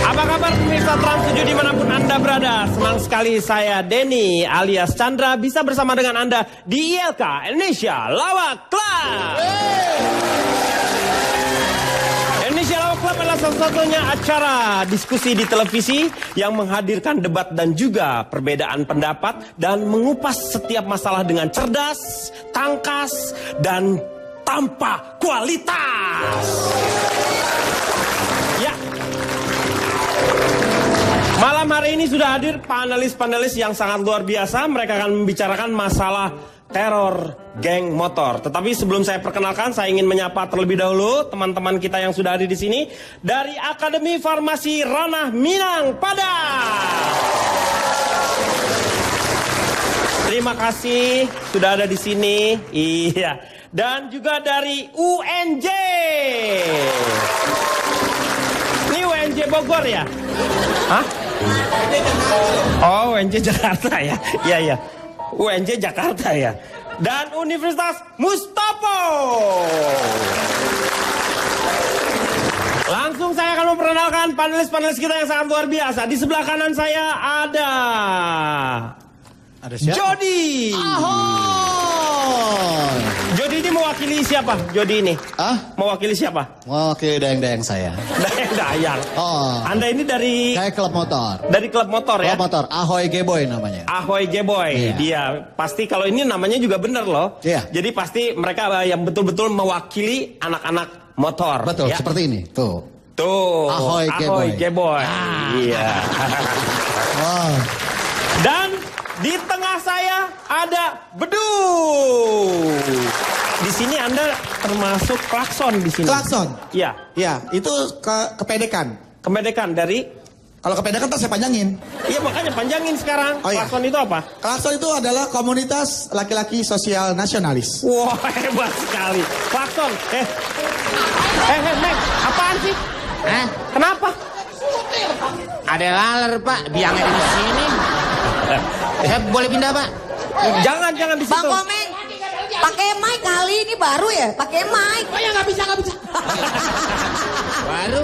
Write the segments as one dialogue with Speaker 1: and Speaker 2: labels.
Speaker 1: Apa kabar pemirsa Trans 7 dimanapun Anda berada? Senang sekali saya Denny alias Chandra bisa bersama dengan Anda di ILK Indonesia Lawak Club. Indonesia Lawak Club adalah satu-satunya acara diskusi di televisi yang menghadirkan debat dan juga perbedaan pendapat dan mengupas setiap masalah dengan cerdas, tangkas, dan tanpa kualitas. Ya. Malam hari ini sudah hadir panelis-panelis yang sangat luar biasa. Mereka akan membicarakan masalah teror geng motor. Tetapi sebelum saya perkenalkan, saya ingin menyapa terlebih dahulu teman-teman kita yang sudah hadir di sini dari Akademi Farmasi Ranah Minang Padang. Terima kasih sudah ada di sini. Iya. Dan juga dari UNJ. Ini UNJ Bogor ya? Hah? Oh, UNJ Jakarta ya? Iya, iya. UNJ Jakarta ya. Dan Universitas Mustopo. Langsung saya akan memperkenalkan panelis-panelis kita yang sangat luar biasa. Di sebelah kanan saya ada siapa? Jody.
Speaker 2: Ahoy.
Speaker 1: Jody ini mewakili siapa? Jody ini? Mewakili siapa?
Speaker 2: Mewakili dayang-dayang saya.
Speaker 1: Dayang-dayang.
Speaker 2: Oh.
Speaker 1: Anda ini dari?
Speaker 2: Kayak klub motor.
Speaker 1: Dari klub motor ya?
Speaker 2: Klub motor, Ahoy Geboy namanya.
Speaker 1: Ahoy Geboy.
Speaker 2: Iya.
Speaker 1: Dia pasti kalau ini namanya juga benar loh.
Speaker 2: Iya.
Speaker 1: Jadi pasti mereka yang betul-betul mewakili anak-anak motor.
Speaker 2: Betul,
Speaker 1: ya?
Speaker 2: seperti ini. Tuh.
Speaker 1: Ahoy Geboy. Iya.
Speaker 2: Wow.
Speaker 1: Dan di tengah saya ada Bedu. Di sini Anda termasuk klakson di sini.
Speaker 3: Klakson?
Speaker 1: Iya.
Speaker 3: Ya, itu kepedekan.
Speaker 1: Kepedekan dari?
Speaker 3: Kalau kepedekan tak saya panjangin.
Speaker 1: Iya makanya panjangin sekarang.
Speaker 3: Oh, iya.
Speaker 1: Klakson itu apa?
Speaker 3: Klakson itu adalah komunitas laki-laki sosial nasionalis.
Speaker 1: Wah, hebat sekali. Klakson. Meg, apaan sih? Kenapa?
Speaker 4: Ada laler pak, biangnya di sini. Saya boleh pindah pak?
Speaker 1: Jangan di situ.
Speaker 5: Bang Komeng, pakai mic kali ini baru ya, pakai mic.
Speaker 4: Oh ya nggak bisa. Baru,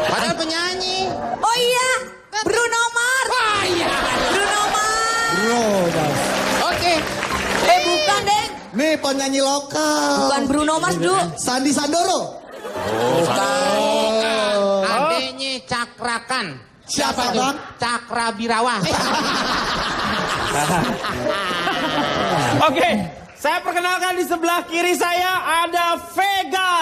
Speaker 4: padahal penyanyi.
Speaker 5: Oh iya, Bruno Mars.
Speaker 4: Oh iya.
Speaker 5: Bruno Mars.
Speaker 4: Oke.
Speaker 5: Bukan deng.
Speaker 3: Nih penyanyi lokal.
Speaker 5: Bukan Bruno Mars dulu.
Speaker 3: Sandi Sandoro.
Speaker 4: Bukan. Adeknya Cakrakan.
Speaker 3: Siapa bang?
Speaker 4: Cakra Birawa.
Speaker 1: Oke, saya perkenalkan di sebelah kiri saya ada Vega.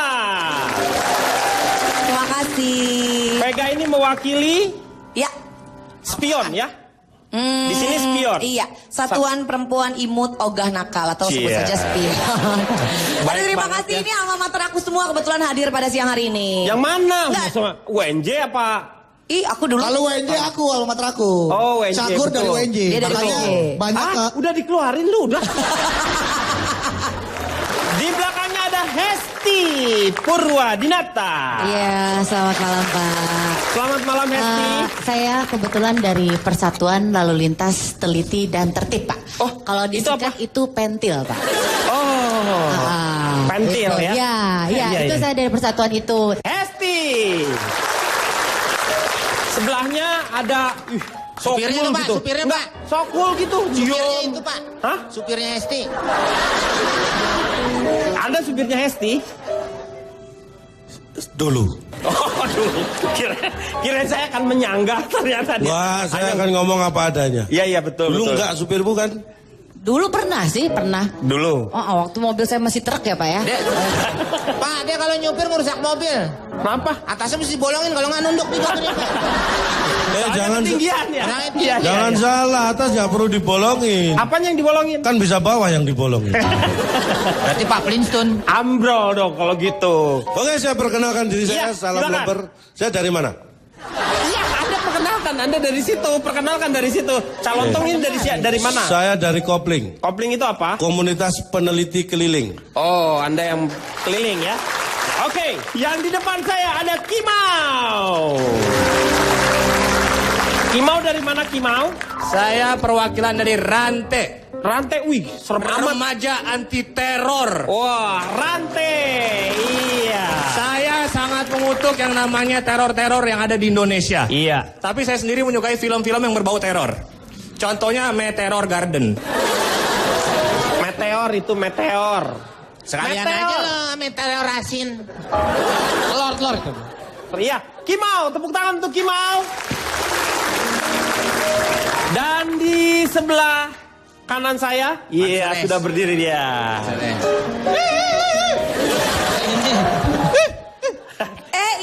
Speaker 5: Terima kasih.
Speaker 1: Vega ini mewakili
Speaker 5: Ya.
Speaker 1: spion ya. Di sini spion.
Speaker 5: Iya, Satuan Perempuan Imut Ogah Nakal atau sebut
Speaker 1: Cia.
Speaker 5: saja spion. Aduh, terima
Speaker 1: banget
Speaker 5: kasih
Speaker 1: ya.
Speaker 5: Ini alma mater aku semua kebetulan hadir pada siang hari ini.
Speaker 1: Yang mana?
Speaker 5: Nggak.
Speaker 1: Maksudnya UNJ apa?
Speaker 5: Ih, aku dulu.
Speaker 3: Kalau WNJ aku, alma mater aku.
Speaker 1: Oh, WNJ,
Speaker 3: Cagur dari
Speaker 1: betul.
Speaker 3: WNJ.
Speaker 5: Dia dari
Speaker 3: Makanya
Speaker 5: WNJ.
Speaker 3: banyak
Speaker 1: Udah dikeluarin lu udah. Di belakangnya ada Hesti Purwadinata.
Speaker 6: Iya, selamat malam Pak.
Speaker 1: Selamat malam Hesti.
Speaker 6: Saya kebetulan dari Persatuan Lalu Lintas Teliti dan Tertib Pak.
Speaker 1: Oh,
Speaker 6: kalau
Speaker 1: itu
Speaker 6: disingkat
Speaker 1: apa?
Speaker 6: itu pentil Pak.
Speaker 1: Pentil ya?
Speaker 6: Iya, itu saya dari persatuan itu.
Speaker 1: Hesti. Sebelahnya ada
Speaker 4: Supirnya tuh, Pak,
Speaker 1: gitu.
Speaker 4: supirnya,
Speaker 1: Nggak,
Speaker 4: Pak.
Speaker 1: Sokul gitu.
Speaker 4: Supirnya
Speaker 1: Diam.
Speaker 4: itu pak.
Speaker 1: Hah?
Speaker 4: Supirnya Esti.
Speaker 1: Anda supirnya Hesti?
Speaker 7: Dulu.
Speaker 1: Oh, dulu. Kira saya akan menyanggah ternyata dia.
Speaker 7: Wah, saya akan ngomong apa adanya.
Speaker 1: Iya, betul.
Speaker 7: Dulu
Speaker 1: betul.
Speaker 7: enggak supir bukan?
Speaker 6: Dulu pernah sih, pernah.
Speaker 1: Dulu.
Speaker 6: Waktu mobil saya masih truk ya Pak ya.
Speaker 4: Pak, dia kalau nyupir ngerusak mobil.
Speaker 1: Kenapa?
Speaker 4: Atasnya mesti bolongin kalau nggak nunduk nih mobilnya, Pak.
Speaker 7: Jangan
Speaker 1: Ketinggian ya?
Speaker 4: Jangan-
Speaker 1: Iya,
Speaker 7: jangan
Speaker 1: iya.
Speaker 7: salah, atas nggak perlu dibolongin.
Speaker 1: Apanya yang dibolongin?
Speaker 7: Kan bisa bawah yang dibolongin.
Speaker 4: Berarti Pak Flintstone.
Speaker 1: Ambrol dong kalau gitu.
Speaker 7: Oke, saya perkenalkan diri
Speaker 1: Iya,
Speaker 7: saya. Salam
Speaker 1: silakan.
Speaker 7: lemper. Saya dari mana?
Speaker 1: Iya, Anda perkenalkan. Anda dari situ. Perkenalkan dari situ. Calontong ini dari mana?
Speaker 7: Saya dari Kopling.
Speaker 1: Kopling itu apa?
Speaker 7: Komunitas Peneliti Keliling.
Speaker 1: Oh, Anda yang keliling ya. Oke, yang di depan saya ada Kimau. Kimau dari mana Kimau?
Speaker 8: Saya perwakilan dari Rante.
Speaker 1: Rantai, wih, serem amat.
Speaker 4: Remaja anti teror.
Speaker 1: Wah, rantai. Iya.
Speaker 4: Saya sangat mengutuk yang namanya teror-teror yang ada di Indonesia.
Speaker 1: Iya.
Speaker 4: Tapi saya sendiri menyukai film-film yang berbau teror. Contohnya Meteor Garden.
Speaker 1: Meteor itu meteor.
Speaker 4: Sekalian
Speaker 1: Meteor.
Speaker 4: aja loh meteor asin.
Speaker 2: Telur itu.
Speaker 1: Iya, Kimau, tepuk tangan untuk Kimau. Dan di sebelah kanan saya, iya
Speaker 4: Mas
Speaker 1: sudah berdiri dia.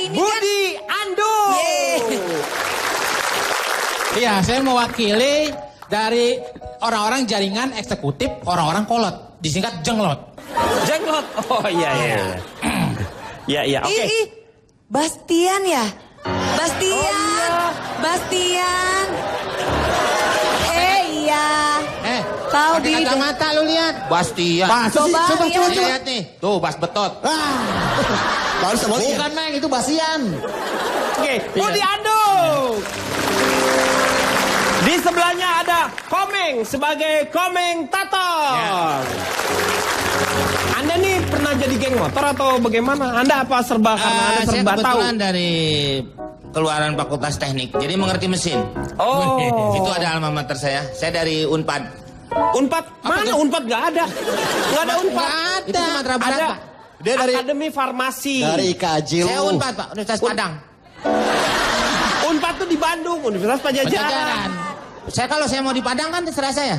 Speaker 5: Ini kan
Speaker 1: Budi Ando.
Speaker 8: Iya, saya mewakili dari orang-orang jaringan eksekutif, orang-orang kolot, disingkat jenglot.
Speaker 1: Jenglot. Oh iya iya. Iya iya, oke.
Speaker 5: Ih, Bastian ya? Bastian. Bastian. Iya. Kau di
Speaker 4: Kacamata lu lihat. Bastian.
Speaker 5: Coba lihat.
Speaker 4: Lihat nih. Tuh, Bas Betot.
Speaker 3: Baru sebut
Speaker 2: Bukan Meng, itu Basian.
Speaker 1: Oke, Budi Ando. Di sebelahnya ada Komeng sebagai komentator. Anda nih pernah jadi geng motor atau bagaimana? Anda apa serba karena Anda
Speaker 4: Saya
Speaker 1: serba tahu?
Speaker 4: kebetulan dari keluaran Fakultas Teknik, jadi mengerti mesin.
Speaker 1: Oh.
Speaker 4: Itu ada alma mater saya. Saya dari Unpad.
Speaker 1: Unpad? Mana Unpad? Gak ada. Gak ada Unpad.
Speaker 4: Itu Sumatera Barat,
Speaker 1: Ada.
Speaker 4: Pak.
Speaker 2: Dia dari
Speaker 1: Akademi Farmasi.
Speaker 2: dari IKJ
Speaker 4: Saya
Speaker 2: lu.
Speaker 4: Unpad, Pak. Universitas Padang.
Speaker 1: Unpad tuh di Bandung, Universitas Pajajaran.
Speaker 4: Saya kalau saya mau di Padang kan terserah saya.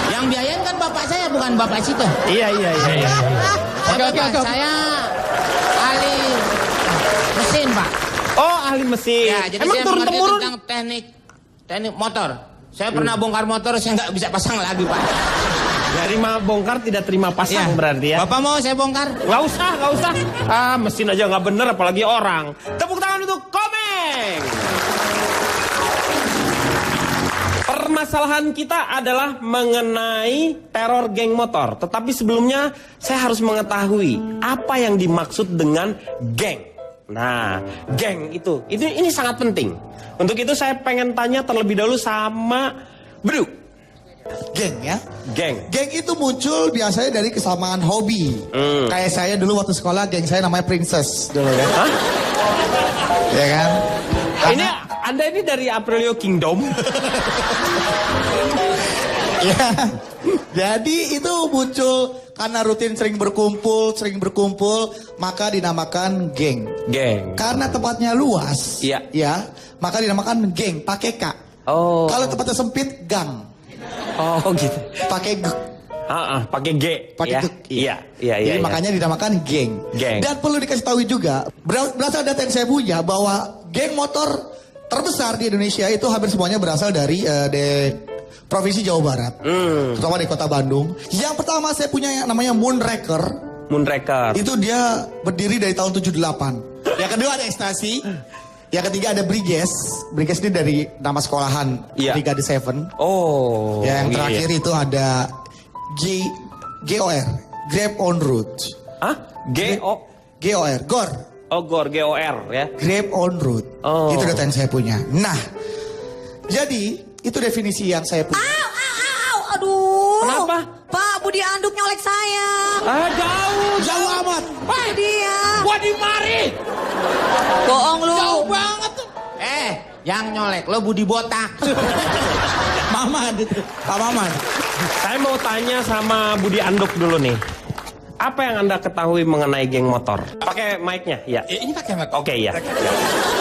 Speaker 4: Yang biayain kan bapak saya, bukan bapak situ.
Speaker 1: Iya.
Speaker 8: Oke.
Speaker 4: Saya ahli mesin, Pak.
Speaker 1: Oh, ahli mesin.
Speaker 4: Ya, jadi
Speaker 1: Emang
Speaker 4: saya mengerti
Speaker 1: turun-temurun?
Speaker 4: tentang teknik motor. Saya pernah bongkar motor, saya nggak bisa pasang lagi, Pak.
Speaker 1: Terima bongkar, tidak terima pasang berarti ya.
Speaker 4: Bapak mau saya bongkar?
Speaker 1: Nggak usah. Ah, mesin aja nggak bener, apalagi orang. Tepuk tangan untuk Komeng. Permasalahan kita adalah mengenai teror geng motor. Tetapi sebelumnya saya harus mengetahui apa yang dimaksud dengan geng. Nah, geng itu ini sangat penting. Untuk itu saya pengen tanya terlebih dahulu sama Bro.
Speaker 3: geng ya.
Speaker 1: Geng.
Speaker 3: Geng itu muncul biasanya dari kesamaan hobi. Kayak saya dulu waktu sekolah, geng saya namanya Princess dulu ya.
Speaker 1: Hah?
Speaker 3: Ya kan?
Speaker 1: Ini Anda ini dari Aprilio Kingdom.
Speaker 3: Ya. Jadi itu muncul karena rutin sering berkumpul, maka dinamakan geng.
Speaker 1: Geng.
Speaker 3: Karena tempatnya luas,
Speaker 1: Iya.
Speaker 3: ya, maka dinamakan geng, pakai K.
Speaker 1: Oh.
Speaker 3: Kalau tempatnya sempit, gang,
Speaker 1: Oh gitu.
Speaker 3: pakai G.
Speaker 1: Pakai G.
Speaker 3: Pakai
Speaker 1: ya?
Speaker 3: G.
Speaker 1: Iya.
Speaker 3: Jadi makanya dinamakan geng.
Speaker 1: Geng.
Speaker 3: Dan perlu dikasih tahu juga, berasal data yang saya punya bahwa geng motor terbesar di Indonesia itu hampir semuanya berasal dari Provinsi Jawa Barat. Terutama di kota Bandung. Yang pertama saya punya yang namanya Moonraker.
Speaker 1: Moonraker.
Speaker 3: Itu dia berdiri dari tahun 78. Yang kedua ada Ekstasi. Yang ketiga ada Briges. Briges ini dari nama sekolahan
Speaker 1: Iya.
Speaker 3: Brigade 7.
Speaker 1: Oh.
Speaker 3: Ya, yang
Speaker 1: iya.
Speaker 3: terakhir itu ada GOR. Grab on Route.
Speaker 1: Hah? GOR.
Speaker 3: GOR.
Speaker 1: Oh, GOR ya.
Speaker 3: Grab on Route.
Speaker 1: Oh.
Speaker 3: Itu data yang saya punya. Nah, jadi itu definisi yang saya punya.
Speaker 5: Aduh.
Speaker 1: Kenapa?
Speaker 5: Pak, Budi Anduk nyolek saya.
Speaker 1: Jauh.
Speaker 3: Jauh amat.
Speaker 5: Itu dia.
Speaker 8: Gua di mari.
Speaker 5: Bohong lu.
Speaker 8: Jauh banget tuh.
Speaker 4: Yang nyolek lo Budi Botak.
Speaker 3: Maman itu. Pak Maman.
Speaker 1: Saya mau tanya sama Budi Anduk dulu nih. Apa yang Anda ketahui mengenai geng motor? Pakai mic-nya, ya.
Speaker 8: Ini pakai mic.
Speaker 1: Oke, ya.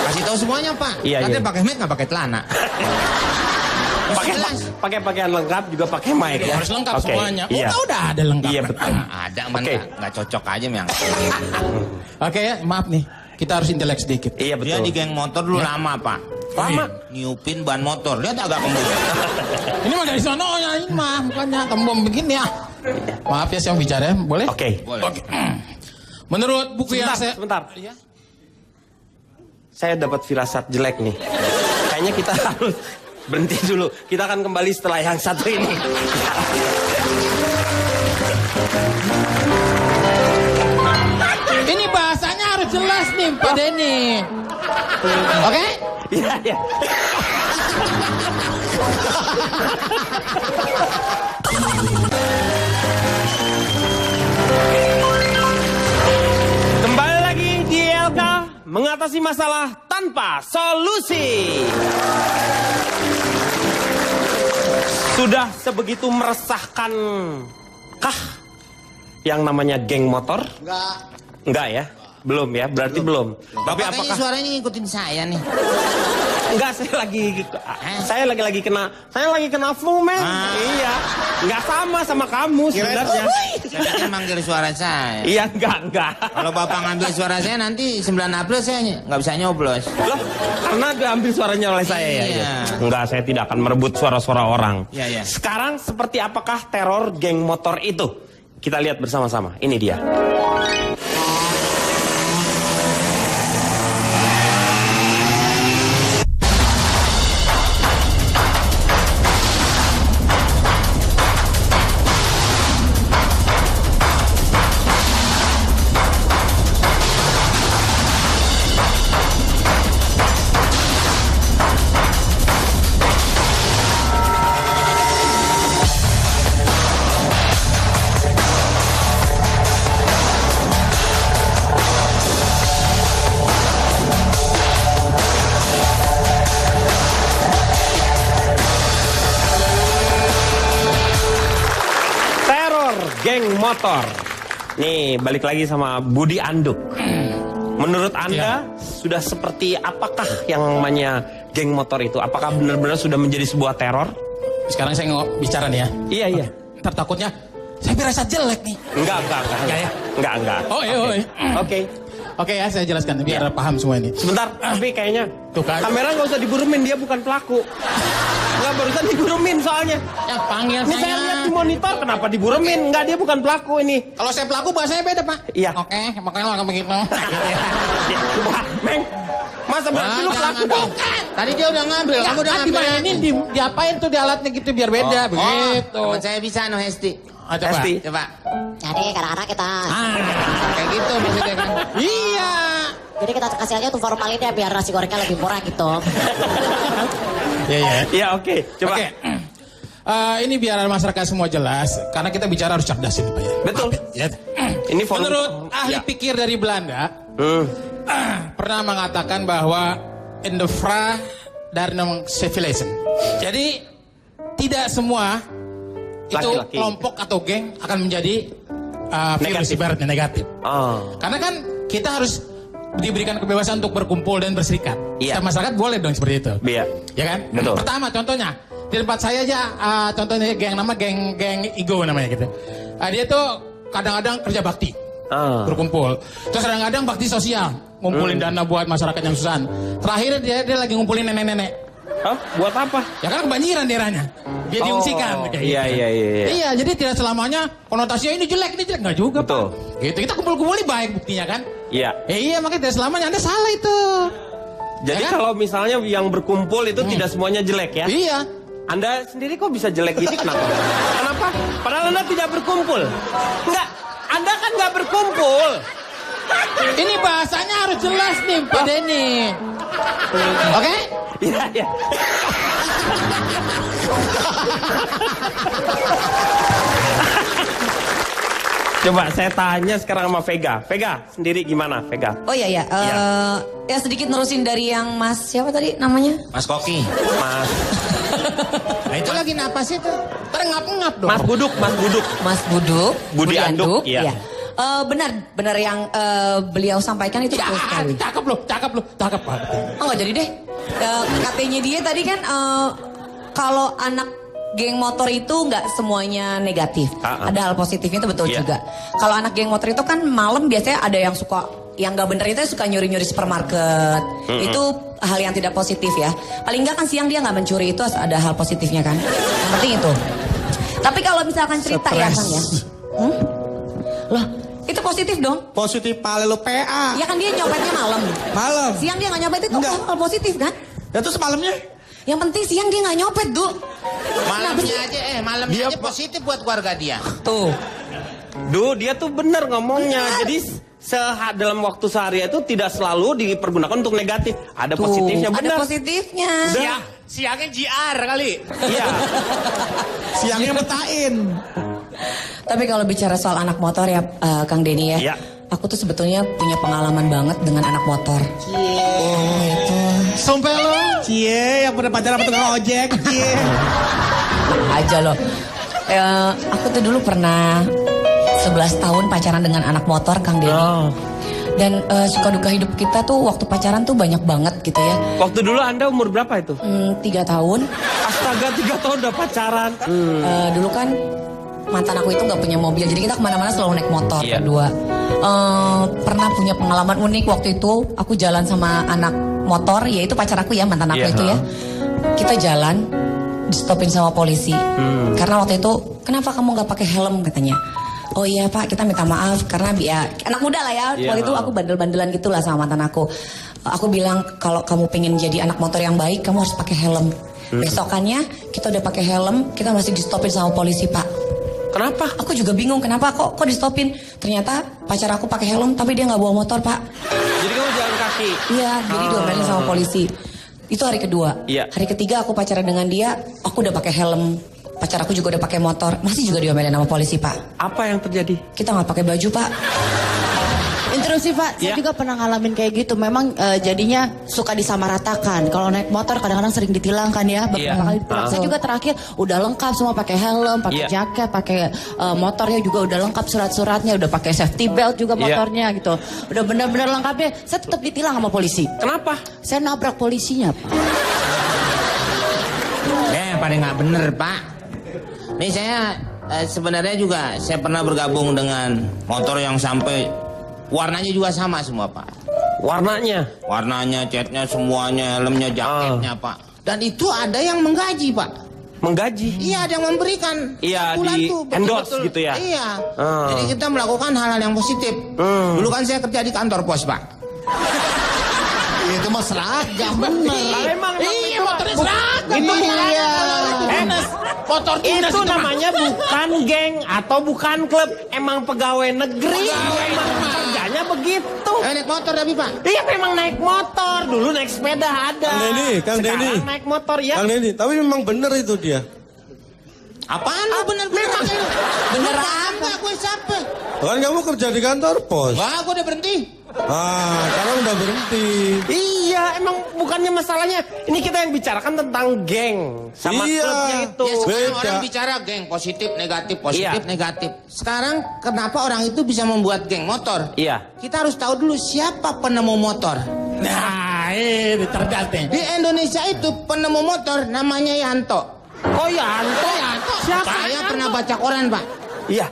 Speaker 4: Kasih tahu semuanya, Pak.
Speaker 1: Iya,
Speaker 4: Katanya
Speaker 1: iya.
Speaker 4: pakai mic nggak pakai celana.
Speaker 1: Pakai pakaian lengkap juga pakai mic ya.
Speaker 8: Harus lengkap
Speaker 1: Oke,
Speaker 8: semuanya.
Speaker 1: Iya.
Speaker 8: Udah ada lengkap.
Speaker 1: Iya betul.
Speaker 4: Ada man
Speaker 1: Oke.
Speaker 4: nggak cocok aja yang.
Speaker 8: Oke ya, maaf nih. Kita harus intelek sedikit.
Speaker 1: Iya
Speaker 4: Dia
Speaker 1: betul.
Speaker 4: di geng motor dulu lama, Pak.
Speaker 1: Lama.
Speaker 4: Niupin ban motor. Dia agak kembung.
Speaker 8: Ini mah dari sononya ini mah, bukannya tembom begini ya. Maaf ya, saya mau bicara, boleh?
Speaker 1: Oke.
Speaker 4: Boleh.
Speaker 8: Menurut buku yang saya...
Speaker 1: Sebentar.
Speaker 8: Iya.
Speaker 1: Saya dapat firasat jelek nih. Kayaknya kita harus berhenti dulu. Kita akan kembali setelah yang satu ini.
Speaker 8: Ini bahasanya harus jelas nih, Pak Denny. Oke?
Speaker 1: Iya, iya. Kembali lagi di LK mengatasi masalah tanpa solusi. Sudah sebegitu meresahkan kah yang namanya geng motor? Enggak ya? Belum ya? Berarti belum. Tapi
Speaker 4: Bapak kayaknya
Speaker 1: apakah
Speaker 4: suaranya ngikutin saya nih.
Speaker 1: enggak, saya lagi kena flu, men. Iya. Enggak sama kamu sebenarnya.
Speaker 4: Saya pikir manggil suara saya.
Speaker 1: Iya, enggak.
Speaker 4: Kalau Bapak ngambil suara saya nanti 9 April saya nggak bisa nyoblos.
Speaker 1: Loh, karena diambil suaranya oleh saya ya.
Speaker 4: Iya.
Speaker 1: Enggak, saya tidak akan merebut suara-suara orang.
Speaker 4: Iya.
Speaker 1: Sekarang seperti apakah teror geng motor itu? Kita lihat bersama-sama. Ini dia. Geng motor. Nih, balik lagi sama Budi Anduk. Menurut Anda, sudah seperti apakah yang namanya geng motor itu? Apakah benar-benar sudah menjadi sebuah teror?
Speaker 8: Sekarang saya bicara nih ya.
Speaker 1: Iya.
Speaker 8: Ntar takutnya saya berasa jelek nih.
Speaker 1: Enggak.
Speaker 8: ya?
Speaker 1: Enggak.
Speaker 8: Oh iya. Oke ya, saya jelaskan biar paham semua ini.
Speaker 1: Sebentar, tapi kayaknya
Speaker 8: Tuh kan.
Speaker 1: kamera nggak usah diburumin, dia bukan pelaku. Nggak, barusan diburumin soalnya.
Speaker 8: Ya panggil
Speaker 1: Ini saya lihat di monitor, kenapa diburumin? Enggak, dia bukan pelaku ini.
Speaker 8: Kalau saya pelaku bahasanya beda, Pak.
Speaker 1: Iya.
Speaker 8: Oke, makanya lo begitu.
Speaker 1: Wah, Meng, masa berarti lu pelaku?
Speaker 4: Bukan. Tadi dia udah ngambil, kamu udah ngambil.
Speaker 8: Ini diapain tuh di alatnya gitu biar beda, begitu.
Speaker 4: Teman saya bisa no Hesti.
Speaker 8: Coba.
Speaker 1: Hesti.
Speaker 4: Coba.
Speaker 5: Jadi kadang-kadang kita,
Speaker 4: Kayak gitu maksudnya kan.
Speaker 8: Iya.
Speaker 5: jadi kita kasih aja tuh formalinnya biar nasi gorengnya lebih murah gitu.
Speaker 8: Iya.
Speaker 1: Iya, oke. Coba.
Speaker 8: Oke. Ini biar masyarakat semua jelas, karena kita bicara harus cerdas ini, Pak ya.
Speaker 1: Betul.
Speaker 8: Ya.
Speaker 1: Ini volume-
Speaker 8: Menurut ahli
Speaker 1: Ya.
Speaker 8: pikir dari Belanda, pernah mengatakan bahwa in the fra dari civilization. Jadi tidak semua itu
Speaker 1: Laki-laki.
Speaker 8: kelompok atau geng akan menjadi virus
Speaker 1: Negatif.
Speaker 8: ibaratnya negatif.
Speaker 1: Oh.
Speaker 8: Karena kan kita harus diberikan kebebasan untuk berkumpul dan berserikat.
Speaker 1: Iya.
Speaker 8: Setiap masyarakat boleh dong seperti itu.
Speaker 1: Iya.
Speaker 8: Ya kan?
Speaker 1: Betul.
Speaker 8: Pertama contohnya di tempat saya aja, contohnya geng Igo namanya gitu. Dia tuh kadang-kadang kerja bakti, berkumpul. Terus kadang-kadang bakti sosial, ngumpulin dana buat masyarakat yang susah. Terakhir dia lagi ngumpulin nenek-nenek.
Speaker 1: Hah? Buat apa?
Speaker 8: Ya kan kebanjiran daerahnya. Dia diungsikan kayak
Speaker 1: Iya,
Speaker 8: gitu.
Speaker 1: iya.
Speaker 8: Iya, jadi tidak selamanya konotasinya ini jelek nggak juga,
Speaker 1: Betul.
Speaker 8: Pak. Gitu, kita kumpul-kumpulin baik buktinya kan.
Speaker 1: Iya.
Speaker 8: Iya, makanya tidak selamanya Anda salah itu.
Speaker 1: Jadi
Speaker 8: Ya kan?
Speaker 1: kalau misalnya yang berkumpul itu tidak semuanya jelek ya?
Speaker 8: Iya.
Speaker 1: Anda sendiri kok bisa jelek gitu, kenapa? Kenapa? Padahal Anda tidak berkumpul. Enggak, Anda kan nggak berkumpul.
Speaker 8: Ini bahasanya harus jelas nih, Pak Denny. Oke?
Speaker 1: Iya. Coba saya tanya sekarang sama Vega. Vega, sendiri gimana, Vega?
Speaker 5: Oh iya. Ya sedikit nerusin dari yang Mas siapa tadi namanya?
Speaker 4: Mas Koki.
Speaker 1: Mas
Speaker 4: Nah itu lagi napas itu.
Speaker 8: Terengap-engap dong.
Speaker 1: Mas Buduk.
Speaker 5: Mas Buduk.
Speaker 1: Budi Anduk, iya.
Speaker 5: Benar yang beliau sampaikan itu betul sekali.
Speaker 8: Cakep loh. Pak.
Speaker 5: Oh nggak jadi deh. Katanya dia tadi kan kalau anak geng motor itu nggak semuanya negatif. Ada hal positifnya itu betul
Speaker 1: Iya.
Speaker 5: juga. Kalau anak geng motor itu kan malam biasanya ada yang yang nggak bener itu suka nyuri-nyuri supermarket. Itu hal yang tidak positif ya. Paling nggak kan siang dia nggak mencuri, itu ada hal positifnya kan. Yang penting itu. Tapi kalau misalkan cerita ya Kang ya. Loh, itu positif dong.
Speaker 3: Positif pale lo PA.
Speaker 5: Ya kan dia nyopetnya malam.
Speaker 3: Malam.
Speaker 5: Siang dia nggak nyopet itu
Speaker 3: Enggak.
Speaker 5: hal positif kan?
Speaker 3: Ya terus malamnya?
Speaker 5: Yang penting siang dia nggak nyopet, Du.
Speaker 4: Malamnya aja positif buat keluarga dia.
Speaker 5: Tuh.
Speaker 1: Dia tuh bener ngomongnya. Jadi dalam waktu sehari itu tidak selalu dipergunakan untuk negatif. Ada positifnya, benar.
Speaker 5: Ada positifnya.
Speaker 4: Siangnya JR kali.
Speaker 1: Iya.
Speaker 3: Siangnya betain.
Speaker 5: Tapi kalau bicara soal anak motor ya Kang Denny ya.
Speaker 1: Iya.
Speaker 5: Aku tuh sebetulnya punya pengalaman banget dengan anak motor.
Speaker 3: Oh itu.
Speaker 8: Sumpah lo.
Speaker 3: Cie, yang pernah pacaran sama tukang ojek. Cie.
Speaker 5: Aja loh. Aku tuh dulu pernah 11 tahun pacaran dengan anak motor Kang Denny.
Speaker 1: Oh.
Speaker 5: Dan suka duka hidup kita tuh waktu pacaran tuh banyak banget gitu ya.
Speaker 1: Waktu dulu Anda umur berapa itu?
Speaker 5: 3 tahun.
Speaker 1: Astaga, 3 tahun udah pacaran.
Speaker 5: Dulu kan mantan aku itu nggak punya mobil, jadi kita kemana-mana selalu naik motor
Speaker 1: Iya.
Speaker 5: berdua. Pernah punya pengalaman unik waktu itu. Aku jalan sama anak motor, yaitu pacar aku ya, mantan aku
Speaker 1: Iya,
Speaker 5: itu ya. Kita jalan, di stopin sama polisi. Karena waktu itu, kenapa kamu nggak pakai helm katanya? Oh iya Pak, kita minta maaf karena ya anak muda lah ya.
Speaker 1: Iya.
Speaker 5: Waktu itu aku bandel-bandelan gitulah sama mantan aku. Aku bilang kalau kamu pengen jadi anak motor yang baik, kamu harus pakai helm. Besokannya kita udah pakai helm, kita masih di stopin sama polisi Pak.
Speaker 1: Kenapa?
Speaker 5: Aku juga bingung kenapa kok di stopin. Ternyata pacar aku pakai helm tapi dia nggak bawa motor Pak.
Speaker 1: Jadi kamu jalan kaki?
Speaker 5: Iya, jadi diomelin sama polisi. Itu hari kedua.
Speaker 1: Iya.
Speaker 5: Hari ketiga aku pacaran dengan dia, aku udah pakai helm. Pacar aku juga udah pakai motor, masih juga diomelin sama polisi Pak.
Speaker 1: Apa yang terjadi?
Speaker 5: Kita nggak pakai baju Pak.
Speaker 6: Interupsi Pak, saya
Speaker 1: Ya.
Speaker 6: juga pernah ngalamin kayak gitu. Memang jadinya suka disamaratakan. Kalau naik motor kadang-kadang sering ditilang kan ya. Beberapa
Speaker 1: Iya.
Speaker 6: kali ditilang. Saya juga terakhir udah lengkap semua, pakai helm, pakai
Speaker 1: Iya.
Speaker 6: jaket, pakai motornya juga udah lengkap surat-suratnya, udah pakai safety belt juga
Speaker 1: Iya.
Speaker 6: motornya gitu. Udah benar-benar lengkapnya. Saya tetap ditilang sama polisi.
Speaker 1: Kenapa?
Speaker 6: Saya nabrak polisinya Pak.
Speaker 4: Pada nggak bener Pak. Nih saya sebenarnya juga saya pernah bergabung dengan motor yang sampai warnanya juga sama semua Pak.
Speaker 1: Warnanya?
Speaker 4: Warnanya, catnya, semuanya, helmnya, jaketnya Pak. Dan itu ada yang menggaji Pak.
Speaker 1: Menggaji?
Speaker 4: Iya, ada yang memberikan.
Speaker 1: Iya,
Speaker 4: Bulan
Speaker 1: di
Speaker 4: tuh,
Speaker 1: endorse
Speaker 4: betul-betul.
Speaker 1: gitu ya?
Speaker 4: Iya.
Speaker 1: Ah.
Speaker 4: Jadi kita melakukan hal-hal yang positif. Dulu kan saya kerja di kantor pos Pak.
Speaker 3: Itu mah seragam bener.
Speaker 1: Emang
Speaker 8: Iya, motornya seragam.
Speaker 1: Itu
Speaker 8: Iya.
Speaker 4: Motor dinas
Speaker 1: itu
Speaker 4: Pak.
Speaker 1: namanya bukan geng atau bukan klub, emang pegawai negeri. Memang kerjanya begitu.
Speaker 4: Naik motor tapi Pak.
Speaker 1: Iya memang naik motor, dulu naik sepeda ada.
Speaker 7: Kang Denny.
Speaker 1: Sekarang naik motor ya.
Speaker 7: Kang Denny, tapi memang benar itu dia.
Speaker 4: Apaan lu bener-bener? Bener apa? Gue siapa?
Speaker 7: Kan kamu kerja di kantor pos.
Speaker 4: Wah, gue udah berhenti.
Speaker 7: Sekarang udah berhenti.
Speaker 1: Iya, emang bukannya masalahnya. Ini kita yang bicarakan tentang geng sama
Speaker 7: Iya.
Speaker 1: klubnya itu.
Speaker 4: Ya sekarang
Speaker 7: Beda.
Speaker 4: orang bicara geng positif negatif
Speaker 1: Iya.
Speaker 4: negatif. Sekarang kenapa orang itu bisa membuat geng motor?
Speaker 1: Iya.
Speaker 4: Kita harus tahu dulu siapa penemu motor.
Speaker 8: Nah, ini cerdas nih.
Speaker 4: Di Indonesia itu penemu motor namanya Yanto.
Speaker 1: Oh Yanto. Siapa?
Speaker 4: Saya pernah baca koran Pak.
Speaker 1: Iya.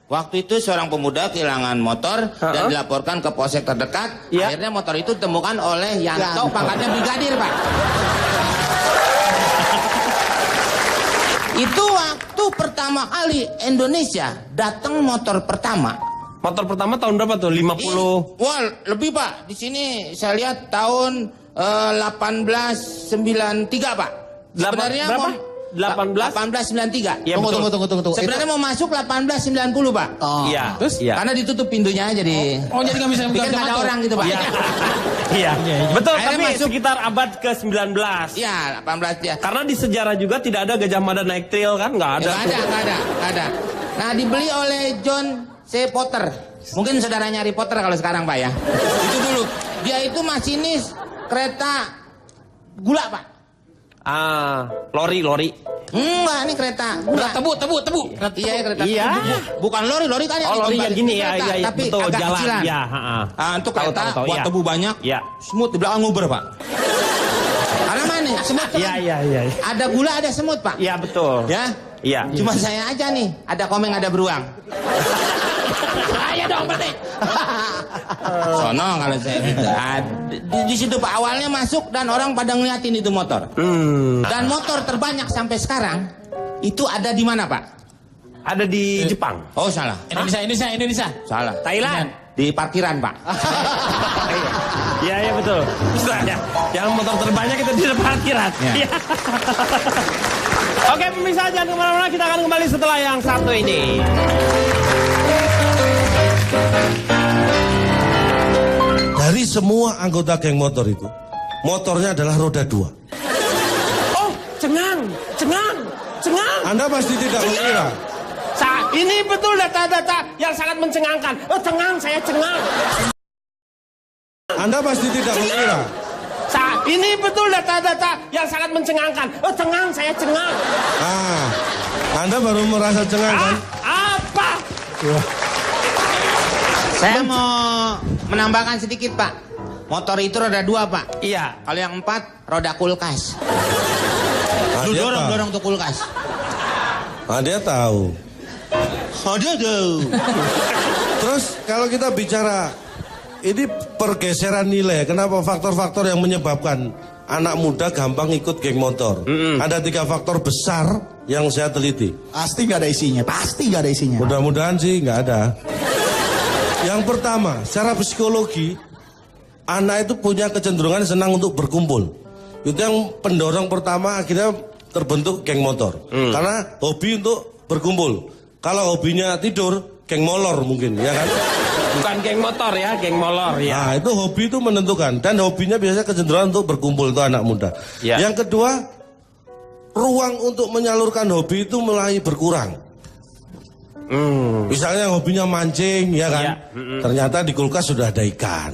Speaker 4: Waktu itu seorang pemuda kehilangan motor dan dilaporkan ke polsek terdekat.
Speaker 1: Iya.
Speaker 4: Akhirnya motor itu ditemukan oleh Yanto, pangkatnya brigadir Pak. Itu waktu pertama kali Indonesia datang motor pertama.
Speaker 1: Motor pertama tahun berapa tuh? 50.
Speaker 4: Wah, lebih Pak. Di sini saya lihat tahun 1893 Pak. Sebenarnya
Speaker 1: berapa?
Speaker 4: mau
Speaker 1: 18?
Speaker 4: 1893.
Speaker 1: Iya, betul.
Speaker 3: Tunggu.
Speaker 4: Sebenarnya mau masuk 1890 Pak.
Speaker 1: Iya.
Speaker 8: Terus?
Speaker 1: Iya.
Speaker 4: Karena ditutup pintunya jadi.
Speaker 8: Oh, jadi nggak bisa
Speaker 4: Pikir nggak ada orang gitu Pak.
Speaker 1: Iya. Iya. Betul,
Speaker 4: Akhirnya
Speaker 1: tapi
Speaker 4: masuk.
Speaker 1: sekitar abad ke-19.
Speaker 4: Iya, 18 ya.
Speaker 1: Karena di sejarah juga tidak ada Gajah Mada naik trail kan? Nggak ada.
Speaker 4: Nggak ada. Nah, dibeli oleh John C. Potter. Mungkin saudaranya Harry Potter kalau sekarang Pak ya. Itu dulu. Dia itu masinis kereta gula Pak.
Speaker 1: Lori.
Speaker 4: Enggak, ini kereta gula.
Speaker 8: Tebu.
Speaker 4: Iya, kereta.
Speaker 1: Iya.
Speaker 4: Bukan lori kan yang
Speaker 1: Oh, lori
Speaker 4: dikembali.
Speaker 1: yang gini
Speaker 4: Ini
Speaker 1: ya,
Speaker 4: kereta,
Speaker 1: iya,
Speaker 4: tapi
Speaker 1: betul,
Speaker 4: agak
Speaker 1: jalan.
Speaker 4: kecilan.
Speaker 1: Iya,
Speaker 4: Untuk
Speaker 1: Tahu,
Speaker 4: kereta
Speaker 1: tahu,
Speaker 4: buat
Speaker 1: iya.
Speaker 4: tebu banyak.
Speaker 1: Iya.
Speaker 4: Semut di belakang nguber, Pak. Karena mana? Semut kan
Speaker 1: Iya.
Speaker 4: ada gula, ada semut, Pak.
Speaker 1: Iya, betul.
Speaker 4: Ya?
Speaker 1: Iya.
Speaker 4: Cuma saya aja nih, ada komeng, ada beruang.
Speaker 8: Saya dong berarti.
Speaker 4: Sono kalau saya gitu. Di situ Pak awalnya masuk dan orang pada ngeliatin itu motor. Dan motor terbanyak sampai sekarang itu ada di mana Pak?
Speaker 1: Ada di Jepang.
Speaker 4: Oh salah.
Speaker 8: Indonesia.
Speaker 4: Salah.
Speaker 1: Thailand.
Speaker 4: Di parkiran Pak.
Speaker 1: Iya, betul. Ya. Yang motor terbanyak itu di parkiran. Iya. Oke, pemirsa jangan kemana-mana. Kita akan kembali setelah yang satu ini.
Speaker 7: Dari semua anggota geng motor itu, motornya adalah roda 2.
Speaker 1: Oh, cengang, cengang, cengang.
Speaker 7: Anda pasti tidak mengira.
Speaker 1: Ini betul data-data yang sangat mencengangkan. Oh, cengang, saya cengang.
Speaker 7: Anda pasti tidak mengira.
Speaker 1: Ini betul data-data yang sangat mencengangkan. Oh, cengang, saya cengang.
Speaker 7: Anda baru merasa cengang kan?
Speaker 1: Apa?
Speaker 4: Saya mau menambahkan sedikit, Pak. Motor itu roda 2, Pak.
Speaker 1: Iya.
Speaker 4: Kalau yang 4, roda kulkas. Lu
Speaker 7: Dia tahu.
Speaker 4: dorong tuh kulkas.
Speaker 7: Dia tahu.
Speaker 4: Dia tahu.
Speaker 7: Terus kalau kita bicara ini pergeseran nilai, kenapa faktor-faktor yang menyebabkan anak muda gampang ikut geng motor? Ada 3 faktor besar yang saya teliti.
Speaker 3: Pasti nggak ada isinya. Pasti nggak ada isinya.
Speaker 7: Mudah-mudahan sih nggak ada. Yang pertama, secara psikologi, anak itu punya kecenderungan senang untuk berkumpul. Itu yang pendorong pertama akhirnya terbentuk geng motor. Karena hobi untuk berkumpul. Kalau hobinya tidur, geng molor mungkin, ya kan?
Speaker 1: Bukan geng motor ya, geng molor ya.
Speaker 7: Nah, itu hobi itu menentukan. Dan hobinya biasanya kecenderungan untuk berkumpul, itu anak muda.
Speaker 1: Ya.
Speaker 7: Yang kedua, ruang untuk menyalurkan hobi itu mulai berkurang. Misalnya hobinya mancing, ya kan?
Speaker 1: Ya.
Speaker 7: Ternyata di kulkas sudah ada ikan.